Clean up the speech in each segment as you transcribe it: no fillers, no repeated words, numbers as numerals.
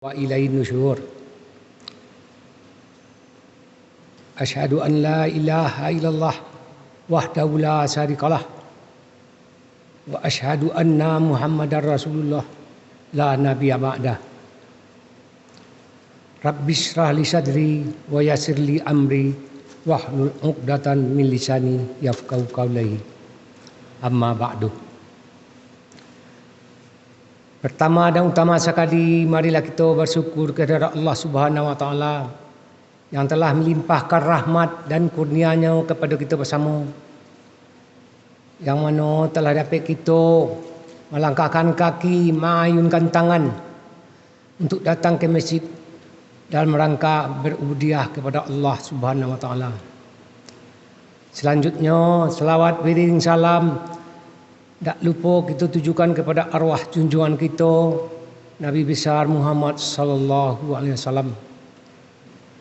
wa ilaihin nusyur. Asyhadu an la ilaha illallah wahdahu la syarikalah wa asyhadu anna Muhammadar Rasulullah la nabiyya ba'dah. Rabbi shrah li sadri wa yassir li amri wahlul 'uqdatan min lisani yafqahu qawli. Amma ba'du. Pertama dan utama sekali, marilah kita bersyukur kepada Allah Subhanahu wa taala yang telah melimpahkan rahmat dan kurnia-Nya kepada kita bersama. Yang mana telah dapat kita melangkahkan kaki, mengayunkan tangan untuk datang ke masjid dalam rangka berubudiah kepada Allah Subhanahu wa taala. Selanjutnya, selawat beriring salam tak lupa kita tujukan kepada arwah junjungan kita Nabi besar Muhammad sallallahu alaihi wasallam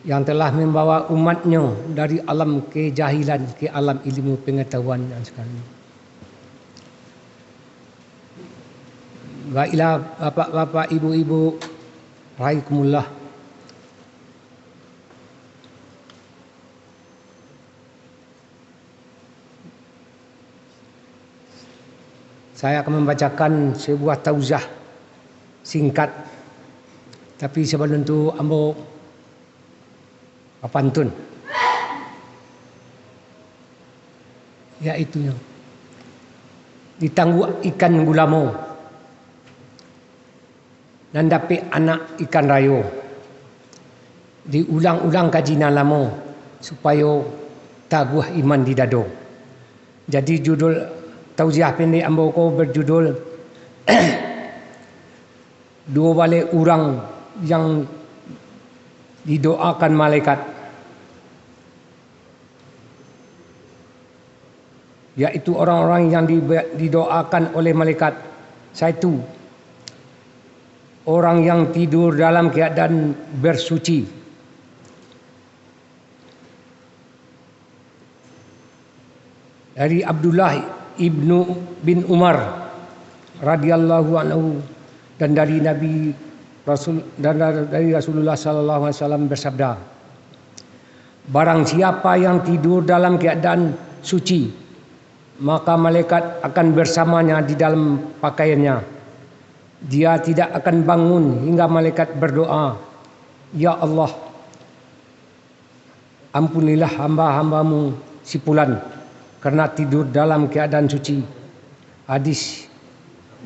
yang telah membawa umatnya dari alam kejahilan ke alam ilmu pengetahuan yang sekarang. Baiklah bapak-bapak, ibu-ibu, rahikumullah. Saya akan membacakan sebuah tauzah singkat. Tapi sebelum itu ambo pantun. Yaitu ditangguh ikan gulamo dan dapat anak ikan rayo. Diulang-ulang kajian lama supaya taguh iman di dado. Jadi judul tauziah pendek ambo ko berjudul dua balik orang yang didoakan malaikat, yaitu orang-orang yang didoakan oleh malaikat. Satu, orang yang tidur dalam keadaan bersuci. Dari Abdullah Ibnu bin Umar radhiyallahu anhu dan dari Rasulullah sallallahu alaihi wasallam bersabda, barang siapa yang tidur dalam keadaan suci, maka malaikat akan bersamanya di dalam pakaiannya. Dia tidak akan bangun hingga malaikat berdoa, ya Allah, ampunilah hamba-hambamu si fulan karena tidur dalam keadaan suci. Hadis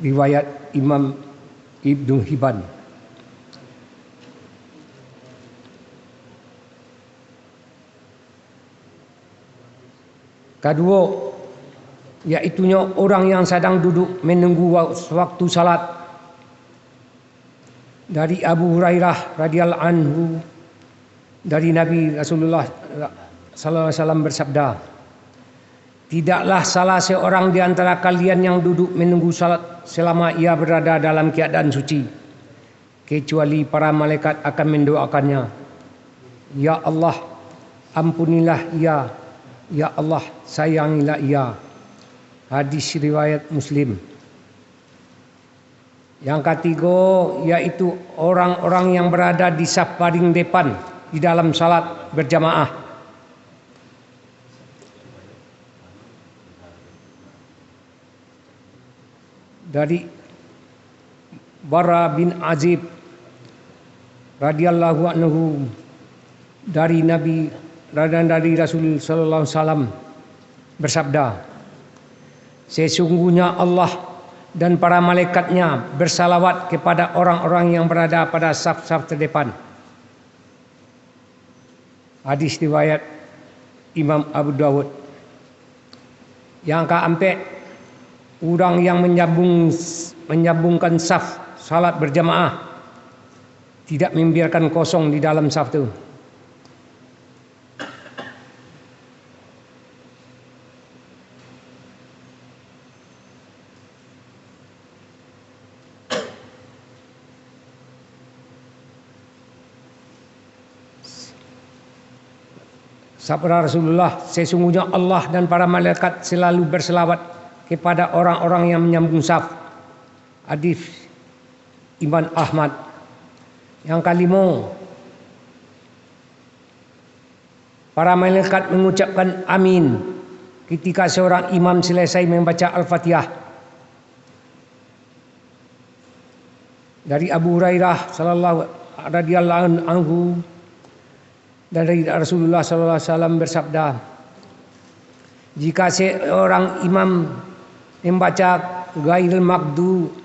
riwayat Imam Ibnu Hibban. Kedua, yaitunya orang yang sedang duduk menunggu waktu salat. Dari Abu Hurairah radhiyallahu anhu dari Nabi Rasulullah sallallahu alaihi wasallam bersabda, tidaklah salah seorang di antara kalian yang duduk menunggu salat selama ia berada dalam keadaan suci, kecuali para malaikat akan mendoakannya, ya Allah, ampunilah ia, ya Allah, sayangilah ia. Hadis riwayat Muslim. Yang ketiga, yaitu orang-orang yang berada di saf paling depan di dalam salat berjamaah. Dari Bara bin Azib radhiyallahu anhu dari Nabi dan dari Rasul sallallahu alaihi wasallam bersabda, sesungguhnya Allah dan para malaikatnya bersalawat kepada orang-orang yang berada pada saf-saf terdepan. Hadis riwayat Imam Abu Dawud. Yang keempat, orang yang menyambungkan saf salat berjamaah, tidak membiarkan kosong di dalam saf itu. Sabda Rasulullah, sesungguhnya Allah dan para malaikat selalu berselawat kepada orang-orang yang menyambung saf. Hadis Imam Ahmad. Yang kelima, para malaikat mengucapkan amin ketika seorang imam selesai membaca Al-Fatihah. Dari Abu Hurairah radhiyallahu anhu, dari Rasulullah sallallahu alaihi wasallam bersabda, jika seorang imam membaca ghairil maghdubi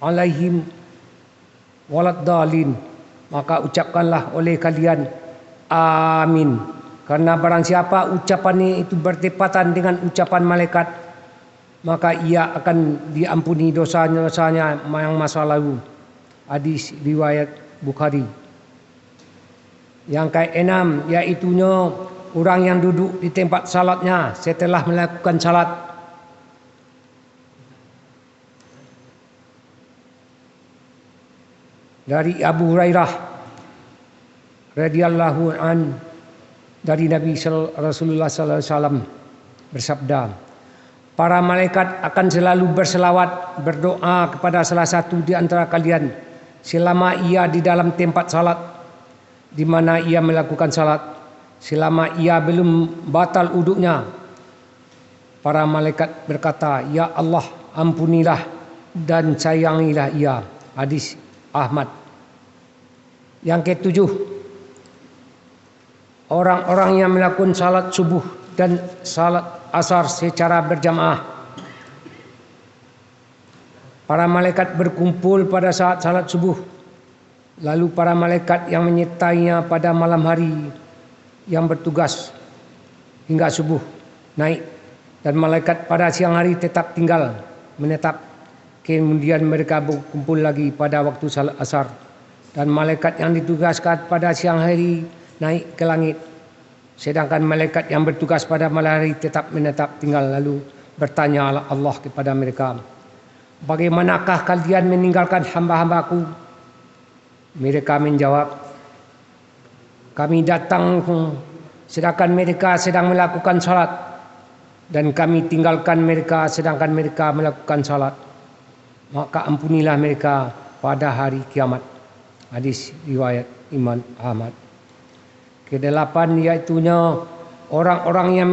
alaihim waladdallin, maka ucapkanlah oleh kalian amin. Karena barang siapa ucapan itu bertepatan dengan ucapan malaikat, maka ia akan diampuni dosa-dosanya yang masa lalu. Hadis riwayat Bukhari. Yang keenam, yaitunya orang yang duduk di tempat salatnya setelah melakukan salat. Dari Abu Hurairah radhiyallahu an, dari Nabi Rasulullah sallallahu alaihi wasallam bersabda, para malaikat akan selalu berselawat, berdoa kepada salah satu di antara kalian selama ia di dalam tempat salat di mana ia melakukan salat, selama ia belum batal uduknya. Para malaikat berkata, ya Allah, ampunilah dan sayangilah ia. Hadis Ahmad. Yang ketujuh, orang-orang yang melakukan salat subuh dan salat asar secara berjamaah. Para malaikat berkumpul pada saat salat subuh. Lalu para malaikat yang menyertainya pada malam hari yang bertugas hingga subuh naik, dan malaikat pada siang hari tetap tinggal menetap. Kemudian mereka berkumpul lagi pada waktu salat asar, dan malaikat yang ditugaskan pada siang hari naik ke langit, sedangkan malaikat yang bertugas pada malam hari tetap menetap tinggal. Lalu bertanya Allah kepada mereka, bagaimanakah kalian meninggalkan hamba-hambaku? Mereka menjawab, kami datang sedangkan mereka sedang melakukan salat, dan kami tinggalkan mereka sedangkan mereka melakukan salat. Maka ampunilah mereka pada hari kiamat. Hadis riwayat Imam Ahmad. Kedelapan, yaitunya orang-orang yang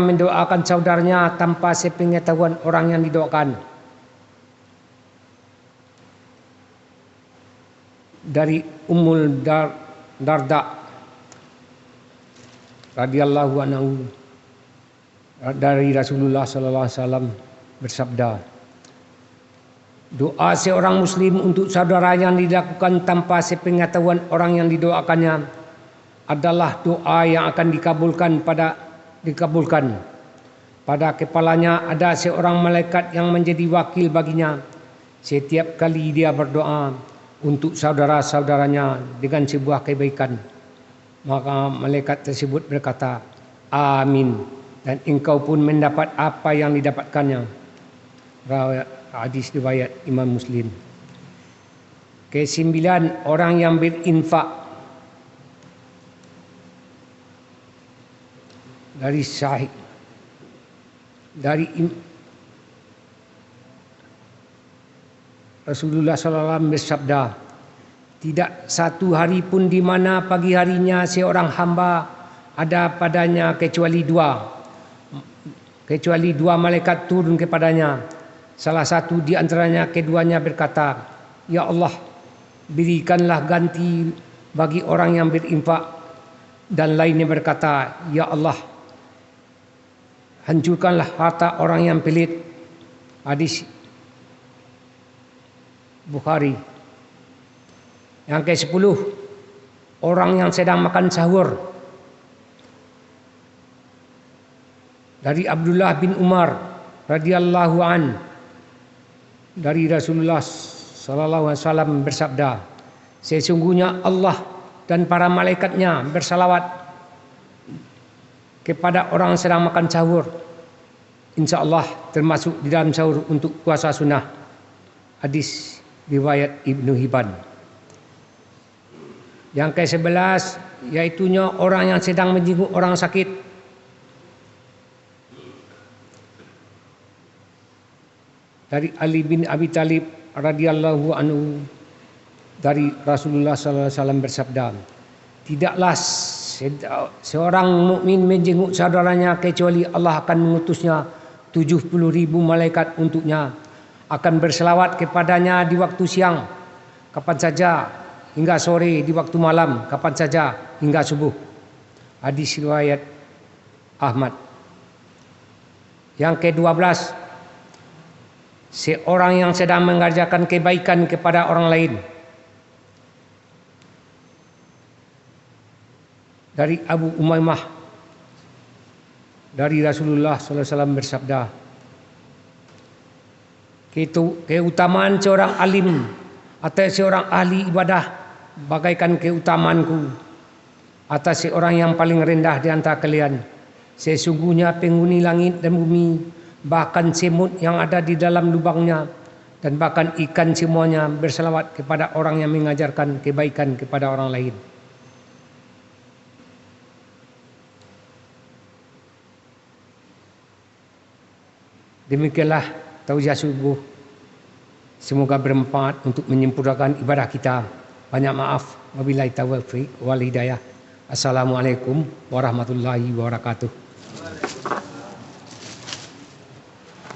mendoakan saudaranya tanpa sepengetahuan orang yang didoakan. Dari Ummul Darda radhiyallahu anhu, dari Rasulullah sallallahu alaihi wasallam bersabda, doa seorang muslim untuk saudaranya yang dilakukan tanpa sepengetahuan orang yang didoakannya adalah doa yang akan dikabulkan. Pada kepalanya ada seorang malaikat yang menjadi wakil baginya setiap kali dia berdoa untuk saudara-saudaranya dengan sebuah kebaikan. Maka malaikat tersebut berkata, amin, dan engkau pun mendapat apa yang didapatkannya. Hadis riwayat Imam Muslim. Kesembilan, orang yang berinfak. Dari Sahih, dari Rasulullah SAW bersabda, tidak satu hari pun di mana pagi harinya seorang hamba ada padanya kecuali dua malaikat turun kepadanya. Salah satu di antaranya keduanya berkata, ya Allah, berikanlah ganti bagi orang yang berinfak. Dan lainnya berkata, ya Allah, hancurkanlah harta orang yang pelit. Hadis Bukhari. Yang ke-10, orang yang sedang makan sahur. Dari Abdullah bin Umar radhiyallahu an, dari Rasulullah sallallahu alaihi wasallam bersabda, sesungguhnya Allah dan para malaikatnya bersalawat kepada orang yang sedang makan sahur, insyaallah termasuk di dalam sahur untuk puasa sunnah. Hadis riwayat Ibnu Hibban. Yang ke-11, yaitunya orang yang sedang menjenguk orang sakit. Dari Ali bin Abi Thalib radhiyallahu anhu, dari Rasulullah SAW bersabda, tidaklah seorang mukmin menjenguk saudaranya kecuali Allah akan mengutusnya 70.000 malaikat untuknya, akan berselawat kepadanya di waktu siang kapan saja hingga sore, di waktu malam kapan saja hingga subuh. Hadis riwayat Ahmad. Yang ke-12, seorang yang sedang mengerjakan kebaikan kepada orang lain. Dari Abu Umaymah dari Rasulullah SAW bersabda, keutamaan seorang alim atau seorang ahli ibadah bagaikan keutamaanku atas seorang yang paling rendah di antara kalian. Sesungguhnya penghuni langit dan bumi, bahkan semut yang ada di dalam lubangnya, dan bahkan ikan semuanya berselawat kepada orang yang mengajarkan kebaikan kepada orang lain. Demikianlah tausiah subuh. Semoga bermanfaat untuk menyempurnakan ibadah kita. Banyak maaf. Wabillahi taufiq wal hidayah. Assalamualaikum warahmatullahi wabarakatuh.